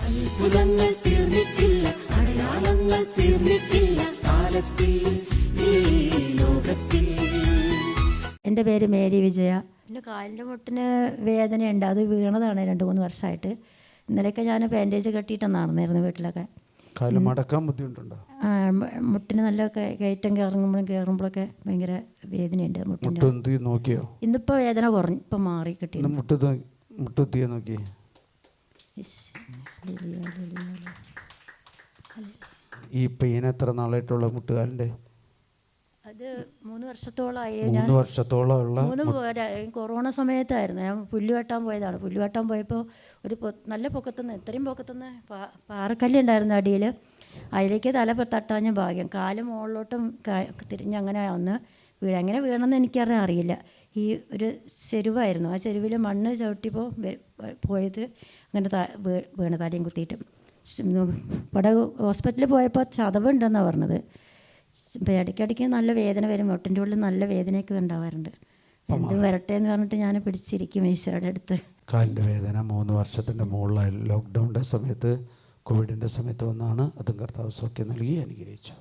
അത്ഭുതങ്ങൾ തീർന്നിട്ടില്ല, അടയാളങ്ങൾ തീർന്നിട്ടില്ല കാലത്തിൽ ഈ ലോകത്തിൽ. എൻ്റെ പേര് മേരി വിജയ. എൻ്റെ കാലിൻ്റെ മുട്ടിന് വേദനയുണ്ട്. അത് വീണതാണ് 2-3 വർഷമായിട്ട്. ഇന്നലെയൊക്കെ ഞാൻ ബാൻഡേജ് കെട്ടിയിട്ടാണ് നടന്നിരുന്നു വീട്ടിലൊക്കെ. കാല് മടക്കാൻ ബുദ്ധിമുട്ടുണ്ടോ? മുട്ടിന് നല്ല കയറ്റം കയറുമ്പോഴൊക്കെ ഭയങ്കര വേദനയുണ്ട് മുട്ടിൻ്റെ. മുട്ട് നോക്കിയോ? ഇന്നിപ്പോൾ വേദന കുറഞ്ഞു, ഇപ്പം മാറി കിട്ടി. മുട്ടുത്തിയെ നോക്കി. ഈ പെയിൻ എത്ര നാളായിട്ടുള്ള മുട്ടുകാലിൻ്റെ? അത് 3 വർഷത്തോളമായി. 3 വർഷത്തോളമുള്ള കൊറോണ സമയത്തായിരുന്നു. ഞാൻ പുല്ല് വെട്ടാൻ പോയതാണ്. പുല്ല് വെട്ടാൻ പോയപ്പോൾ ഒരു നല്ല പൊക്കത്തുനിന്ന്, ഇത്രയും പൊക്കത്തുനിന്ന് പാറക്കല്ലുണ്ടായിരുന്നു അടിയിൽ. അതിലേക്ക് തല തട്ടാഞ്ഞ ഭാഗ്യം. കാല് മുകളിലോട്ടും തിരിഞ്ഞങ്ങനെ ഒന്ന് എങ്ങനെ വീണമെന്ന് എനിക്കറിയാൻ അറിയില്ല. ഈ ഒരു ചെരുവായിരുന്നു. ആ ചെരുവിൽ മണ്ണ് ചവിട്ടിപ്പോൾ പോയത് അങ്ങനെ വീണ് തലയും കുത്തിയിട്ട്. ഇവിടെ ഹോസ്പിറ്റലിൽ പോയപ്പോൾ ചതവുണ്ടെന്നാണ് പറഞ്ഞത്. ഇപ്പം ഇടയ്ക്കിടയ്ക്ക് നല്ല വേദന വരും. മുട്ടിൻ്റെ ഉള്ളിൽ നല്ല വേദനയൊക്കെ ഉണ്ടാവാറുണ്ട്. എന്തും വരട്ടെ എന്ന് പറഞ്ഞിട്ട് ഞാൻ പിടിച്ചിരിക്കും ഈശോയുടെ അടുത്ത്. കാലിൻ്റെ വേദന 3 വർഷത്തിൻ്റെ മുകളിലായി. ലോക്ക്ഡൗണിൻ്റെ സമയത്ത്, കോവിഡിൻ്റെ സമയത്ത് വന്നാണ്. അതും കർത്താവ് സൗഖ്യം നൽകി അനുഗ്രഹിച്ചു.